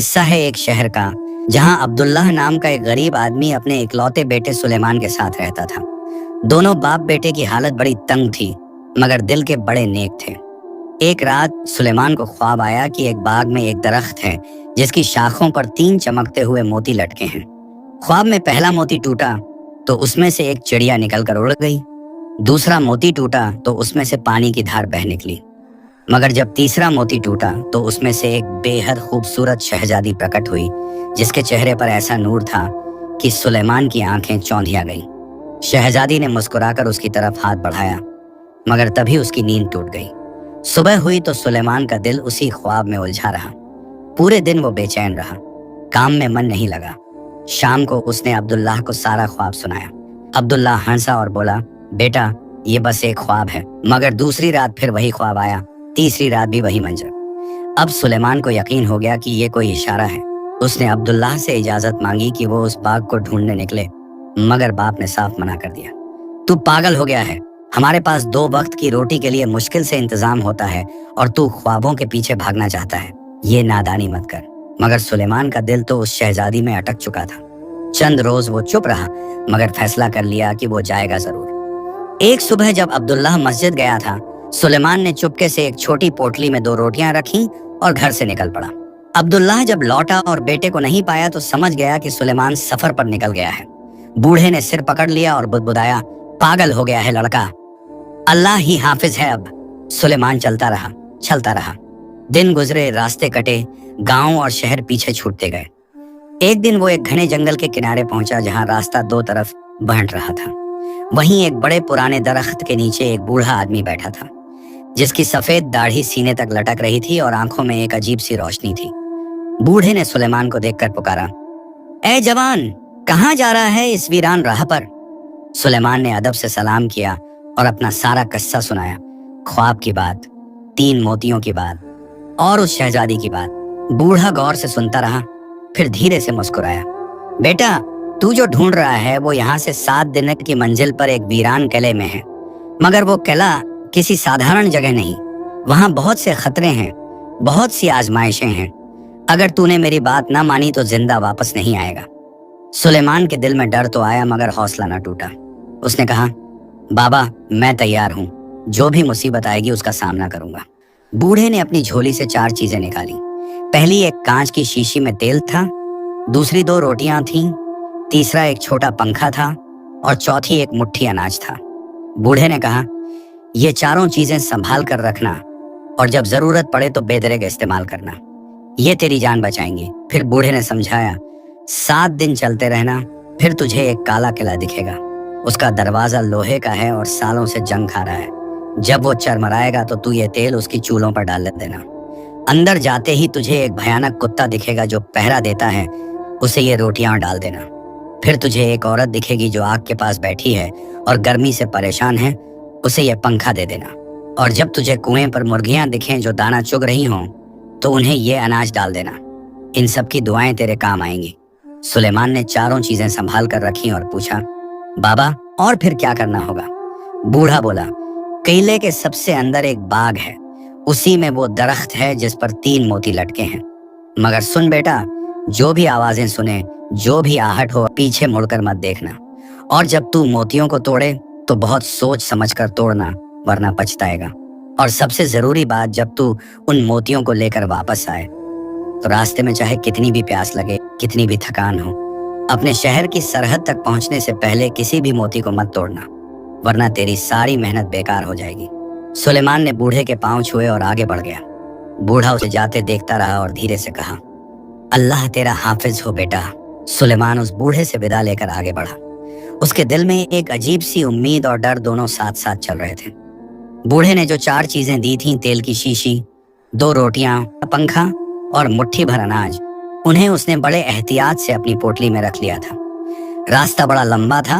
हिस्सा है एक शहर का, जहां अब्दुल्लाह नाम का एक गरीब आदमी अपने इकलौते बेटे सुलेमान के साथ रहता था। दोनों बाप बेटे की हालत बड़ी तंग थी, मगर दिल के बड़े नेक थे। एक रात सुलेमान को ख्वाब आया कि एक बाग में एक दरख्त है जिसकी शाखों पर 3 चमकते हुए मोती लटके हैं। ख्वाब में पहला मोती टूटा तो उसमें से एक चिड़िया निकलकर उड़ गई। दूसरा मोती टूटा तो उसमें से पानी की धार बह निकली। मगर जब तीसरा मोती टूटा तो उसमें से एक बेहद खूबसूरत शहजादी प्रकट हुई, जिसके चेहरे पर ऐसा नूर था कि सुलेमान की आंखें चौंधिया गईं। शहजादी ने मुस्कुराकर उसकी तरफ हाथ बढ़ाया, मगर तभी उसकी नींद टूट गई। सुबह हुई तो सुलेमान का दिल उसी ख्वाब में उलझा रहा। पूरे दिन वो बेचैन रहा, काम में मन नहीं लगा। शाम को उसने अब्दुल्लाह को सारा ख्वाब सुनाया। अब्दुल्लाह हंसा और बोला, बेटा, ये बस एक ख्वाब है। मगर दूसरी रात फिर वही ख्वाब आया, तीसरी रात भी वही मंजर। अब सुलेमान को यकीन हो गया कि ये कोई इशारा है। उसने अब्दुल्लाह से इजाजत मांगी कि वो उस बाग को ढूंढने निकले, मगर बाप ने साफ मना कर दिया। तू पागल हो गया है, हमारे पास 2 वक्त की रोटी के लिए मुश्किल से इंतजाम होता है और तू ख्वाबों के पीछे भागना चाहता है। ये नादानी मत कर। मगर सुलेमान का दिल तो उस शहजादी में अटक चुका था। चंद रोज वो चुप रहा, मगर फैसला कर लिया कि वो जाएगा जरूर। एक सुबह जब अब्दुल्लाह मस्जिद गया था, सुलेमान ने चुपके से एक छोटी पोटली में 2 रोटियां रखी और घर से निकल पड़ा। अब्दुल्लाह जब लौटा और बेटे को नहीं पाया तो समझ गया कि सुलेमान सफर पर निकल गया है। बूढ़े ने सिर पकड़ लिया और बुदबुदाया, पागल हो गया है लड़का, अल्लाह ही हाफिज है अब। सुलेमान चलता रहा। दिन गुजरे, रास्ते कटे, गांव और शहर पीछे छूटते गए। एक दिन वो एक घने जंगल के किनारे पहुंचा, जहां रास्ता 2 तरफ बंट रहा था। वहीं एक बड़े पुराने दरख्त के नीचे एक बूढ़ा आदमी बैठा था, जिसकी सफेद दाढ़ी सीने तक लटक रही थी और आंखों में एक अजीब सी रोशनी थी। बूढ़े ने सुलेमान को देखकर पुकारा, ए जवान, कहाँ जा रहा है इस वीरान राह पर? सुलेमान ने अदब से सलाम किया और अपना सारा किस्सा सुनाया। ख्वाब की बात, 3 मोतियों की बात और उस शहजादी की बात। बूढ़ा गौर से सुनता रहा, फिर धीरे से मुस्कुराया। बेटा, तू जो ढूंढ रहा है वो यहाँ से 7 दिन की मंजिल पर एक वीरान किले में है, मगर वो किला किसी साधारण जगह नहीं। वहां बहुत से खतरे हैं, बहुत सी आजमाइशें हैं। अगर तूने मेरी बात ना मानी तो जिंदा वापस नहीं आएगा। सुलेमान के दिल में डर तो आया, मगर हौसला ना टूटा। उसने कहा, बाबा, मैं तैयार हूँ, जो भी मुसीबत आएगी उसका सामना करूंगा। बूढ़े ने अपनी झोली से 4 चीजें निकाली। पहली एक कांच की शीशी में तेल था, दूसरी 2 रोटियां थीं, तीसरा एक छोटा पंखा था और चौथी एक मुट्ठी अनाज था। बूढ़े ने कहा, ये चारों चीजें संभाल कर रखना और जब जरूरत पड़े तो बेदरेग इस्तेमाल करना, ये तेरी जान बचाएंगी। फिर बूढ़े ने समझाया, 7 दिन चलते रहना, फिर तुझे एक काला किला दिखेगा। उसका दरवाजा लोहे का है और सालों से जंग खा रहा है। जब वो चरमराएगा तो तू ये तेल उसकी चूलों पर डाल देना। अंदर जाते ही तुझे एक भयानक कुत्ता दिखेगा जो पहरा देता है, उसे ये रोटियां डाल देना। फिर तुझे एक औरत दिखेगी जो आग के पास बैठी है और गर्मी से परेशान है, उसे ये पंखा दे देना। और जब तुझे कुएं पर मुर्गियां दिखें जो दाना चुग रही हों, तो उन्हें ये अनाज डाल देना। इन सब की दुआएं तेरे काम आएंगी। सुलेमान ने चारों चीजें संभाल कर रखी और पूछा, बाबा, और फिर क्या करना होगा? बूढ़ा बोला, किले के सबसे अंदर एक बाग है, उसी में वो दरख्त है जिस पर 3 मोती लटके हैं। मगर सुन बेटा, जो भी आवाजें सुने, जो भी आहट हो, पीछे मुड़कर मत देखना। और जब तू मोतियों को तोड़े तो बहुत सोच समझ कर तोड़ना, वरना पछताएगा। और सबसे जरूरी बात, जब तू उन मोतियों को लेकर वापस आए तो रास्ते में चाहे कितनी भी प्यास लगे, कितनी भी थकान हो, अपने शहर की सरहद तक पहुंचने से पहले किसी भी मोती को मत तोड़ना, वरना तेरी सारी मेहनत बेकार हो जाएगी। सुलेमान ने बूढ़े के पांव छुए और आगे बढ़ गया। बूढ़ा उसे जाते देखता रहा और धीरे से कहा, अल्लाह तेरा हाफिज हो बेटा। सुलेमान उस बूढ़े से विदा लेकर आगे बढ़ा। उसके दिल में एक अजीब सी उम्मीद और डर दोनों साथ साथ चल रहे थे। बूढ़े ने जो 4 चीजें दी थीं, तेल की शीशी, 2 रोटियां, पंखा और मुट्ठी भर अनाज, उन्हें उसने बड़े एहतियात से अपनी पोटली में रख लिया था। रास्ता बड़ा लंबा था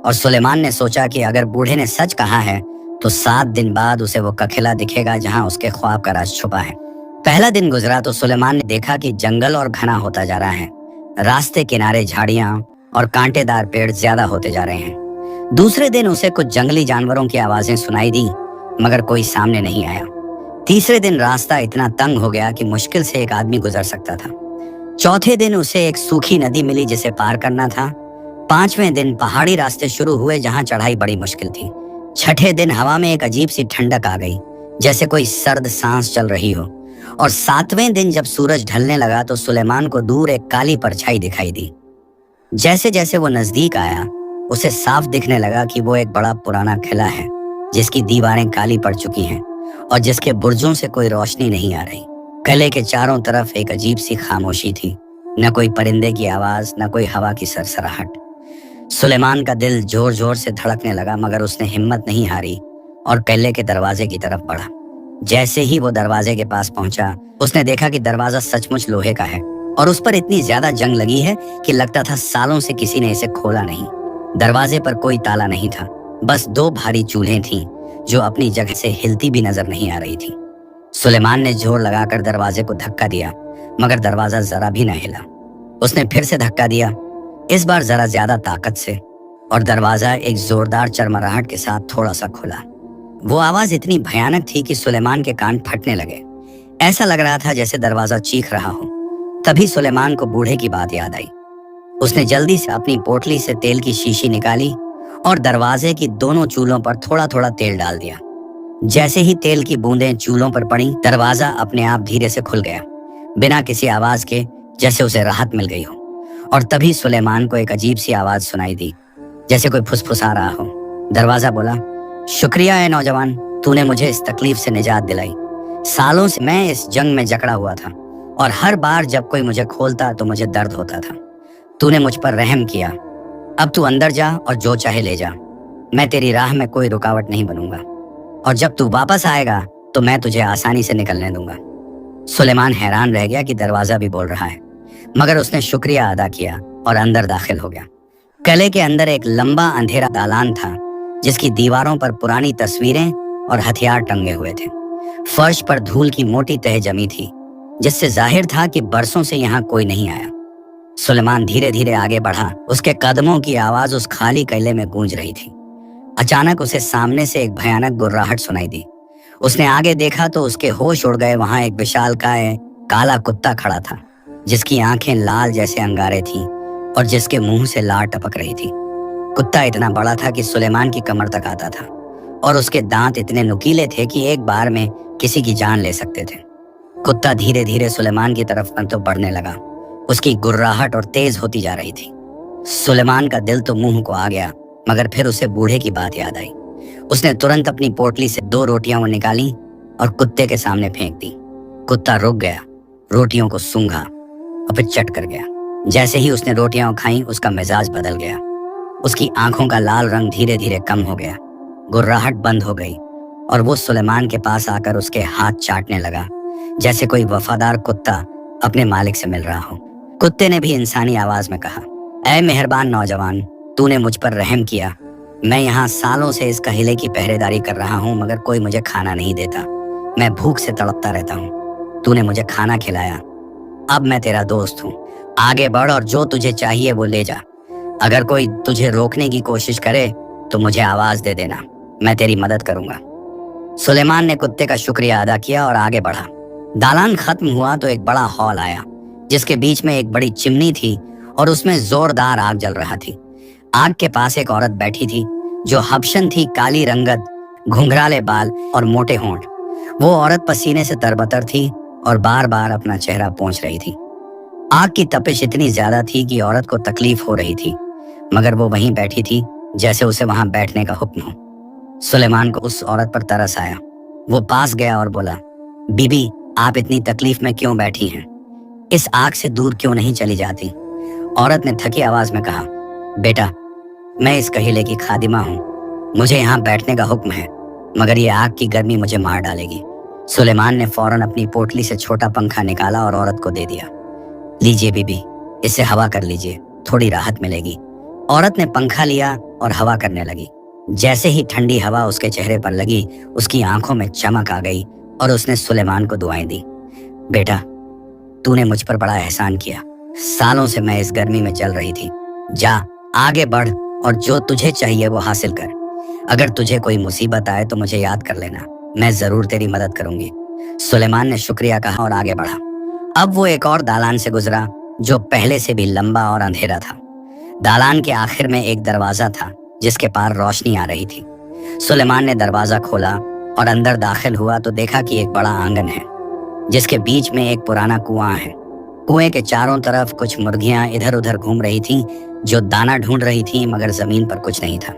और सुलेमान ने सोचा कि अगर बूढ़े ने सच कहा है तो 7 दिन बाद उसे वो कखिला दिखेगा जहां उसके ख्वाब का राज छुपा है। पहला दिन गुजरा तो सुलेमान ने देखा कि जंगल और घना होता जा रहा है। रास्ते किनारे झाड़ियां और कांटेदार पेड़ ज्यादा होते जा रहे हैं। दूसरे दिन उसे कुछ जंगली जानवरों की आवाजें सुनाई दी, मगर कोई सामने नहीं आया। तीसरे दिन रास्ता इतना तंग हो गया कि मुश्किल से एक आदमी गुजर सकता था। चौथे दिन उसे एक सूखी नदी मिली जिसे पार करना था। पांचवें दिन पहाड़ी रास्ते शुरू हुए जहां चढ़ाई बड़ी मुश्किल थी। छठे दिन हवा में एक अजीब सी ठंडक आ गई, जैसे कोई सर्द सांस चल रही हो। और सातवें दिन जब सूरज ढलने लगा तो सुलेमान को दूर एक काली परछाई दिखाई दी। जैसे जैसे वो नजदीक आया, उसे साफ दिखने लगा कि वो एक बड़ा पुराना किला है जिसकी दीवारें काली पड़ चुकी हैं और जिसके बुर्जों से कोई रोशनी नहीं आ रही। किले के चारों तरफ एक अजीब सी खामोशी थी, न कोई परिंदे की आवाज, न कोई हवा की सरसराहट। सुलेमान का दिल जोर जोर से धड़कने लगा, मगर उसने हिम्मत नहीं हारी और किले के दरवाजे की तरफ बढ़ा। जैसे ही वो दरवाजे के पास पहुंचा, उसने देखा कि दरवाजा सचमुच लोहे का है और उस पर इतनी ज्यादा जंग लगी है कि लगता था सालों से किसी ने इसे खोला नहीं। दरवाजे पर कोई ताला नहीं था, बस दो भारी चूल्हें थीं जो अपनी जगह से हिलती भी नजर नहीं आ रही थी। सुलेमान ने जोर लगाकर दरवाजे को धक्का दिया, मगर दरवाजा जरा भी न हिला। उसने फिर से धक्का दिया, इस बार जरा ज्यादा ताकत से, और दरवाजा एक जोरदार चरमराहट के साथ थोड़ा सा खुला। वो आवाज इतनी भयानक थी कि सुलेमान के कान फटने लगे। ऐसा लग रहा था जैसे दरवाजा चीख रहा हो। तभी सुलेमान को बूढ़े की बात याद आई। उसने जल्दी से अपनी पोटली से तेल की शीशी निकाली और दरवाजे की दोनों चूल्हों पर थोड़ा थोड़ा तेल डाल दिया। जैसे ही तेल की बूंदें चूल्हों पर पड़ी, दरवाजा अपने आप धीरे से खुल गया, बिना किसी आवाज के, जैसे उसे राहत मिल गई हो। और तभी सुलेमान को एक अजीब सी आवाज सुनाई दी, जैसे कोई फुसफुसा रहा हो। दरवाजा बोला, शुक्रिया है नौजवान, तूने मुझे इस तकलीफ से निजात दिलाई। सालों से मैं इस जंग में जकड़ा हुआ था और हर बार जब कोई मुझे खोलता तो मुझे दर्द होता था। तूने मुझ पर रहम किया। अब तू अंदर जा और जो चाहे ले जा। मैं तेरी राह में कोई रुकावट नहीं बनूंगा, और जब तू वापस आएगा तो मैं तुझे आसानी से निकलने दूंगा। सुलेमान हैरान रह गया कि दरवाजा भी बोल रहा है, मगर उसने शुक्रिया अदा किया और अंदर दाखिल हो गया। किले के अंदर एक लंबा अंधेरा दालान था जिसकी दीवारों पर पुरानी तस्वीरें और हथियार टंगे हुए थे। फर्श पर धूल की मोटी तह जमी थी, जिससे जाहिर था कि बरसों से यहाँ कोई नहीं आया। सुलेमान धीरे धीरे आगे बढ़ा। उसके कदमों की आवाज उस खाली किले में गूंज रही थी। अचानक उसे सामने से एक भयानक गुर्राहट सुनाई दी। उसने आगे देखा तो उसके होश उड़ गए। वहां एक विशालकाय काला कुत्ता खड़ा था, जिसकी आंखें लाल जैसे अंगारे थीं और जिसके मुंह से लार टपक रही थी। कुत्ता इतना बड़ा था कि सुलेमान की कमर तक आता था, और उसके दांत इतने नुकीले थे कि एक बार में किसी की जान ले सकते थे। कुत्ता धीरे धीरे सुलेमान की तरफ तो बढ़ने लगा। उसकी गुर्राहट और तेज होती जा रही थी। सुलेमान का दिल तो मुंह को आ गया, मगर फिर उसे बूढ़े की बात याद आई। उसने तुरंत अपनी पोटली से 2 रोटियां निकाली और कुत्ते के सामने फेंक दी। कुत्ता रुक गया, रोटियों को सूंघा और फिर चट कर गया। जैसे ही उसने रोटियां खाई, उसका मिजाज बदल गया। उसकी आंखों का लाल रंग धीरे धीरे कम हो गया, गुर्राहट बंद हो गई, और वो सुलेमान के पास आकर उसके हाथ चाटने लगा, जैसे कोई वफादार कुत्ता अपने मालिक से मिल रहा हो। कुत्ते ने भी इंसानी आवाज में कहा, ऐ मेहरबान नौजवान, तूने मुझ पर रहम किया। मैं यहाँ सालों से इस किले की पहरेदारी कर रहा हूँ, मगर कोई मुझे खाना नहीं देता। मैं भूख से तड़पता रहता हूँ। तूने मुझे खाना खिलाया, अब मैं तेरा दोस्त हूँ। आगे बढ़ और जो तुझे चाहिए वो ले जा। अगर कोई तुझे रोकने की कोशिश करे तो मुझे आवाज दे देना, मैं तेरी मदद करूंगा। सुलेमान ने कुत्ते का शुक्रिया अदा किया और आगे बढ़ा। दालान खत्म हुआ तो एक बड़ा हॉल आया, जिसके बीच में एक बड़ी चिमनी थी और उसमें जोरदार आग जल रहा थी। आग के पास एक औरत बैठी थी जो हबशन थी, काली रंगत, घुंघराले बाल और मोटे होंठ। वो औरत पसीने से तरबतर थी और बार बार अपना चेहरा पोंछ रही थी। आग की तपिश इतनी ज्यादा थी कि औरत को तकलीफ हो रही थी, मगर वो वहीं बैठी थी जैसे उसे वहां बैठने का हुक्म हो। सुलेमान को उस औरत पर तरस आया। वो पास गया और बोला, बीबी, आप इतनी तकलीफ में क्यों बैठी हैं? इस आग से दूर क्यों नहीं चली जाती? औरत ने थकी आवाज में कहा, बेटा, मैं इस किले की खादिमा हूँ। मुझे यहाँ बैठने का हुक्म है, मगर ये आग की गर्मी मुझे मार डालेगी। सुलेमान ने फौरन अपनी पोटली से छोटा पंखा निकाला और औरत को दे दिया। लीजिए बीबी, इससे हवा कर लीजिए, थोड़ी राहत मिलेगी। औरत ने पंखा लिया और हवा करने लगी। जैसे ही ठंडी हवा उसके चेहरे पर लगी, उसकी आंखों में चमक आ गई और उसने सुलेमान को दुआएं दी। बेटा, तूने मुझ पर बड़ा एहसान किया। सालों से मैं इस गर्मी में जल रही थी। जा, आगे बढ़ और जो तुझे चाहिए वो हासिल कर। अगर तुझे कोई मुसीबत आए तो मुझे याद कर लेना, मैं जरूर तेरी मदद करूंगी। सुलेमान ने शुक्रिया कहा और आगे बढ़ा। अब वो एक और दालान से गुजरा जो पहले से भी लंबा और अंधेरा था। दालान के आखिर में एक दरवाजा था जिसके पार रोशनी आ रही थी। सुलेमान ने दरवाजा खोला और अंदर दाखिल हुआ तो देखा कि एक बड़ा आंगन है जिसके बीच में एक पुराना कुआं है। कुएं के चारों तरफ कुछ मुर्गियां इधर उधर घूम रही थीं जो दाना ढूंढ रही थीं, मगर जमीन पर कुछ नहीं था।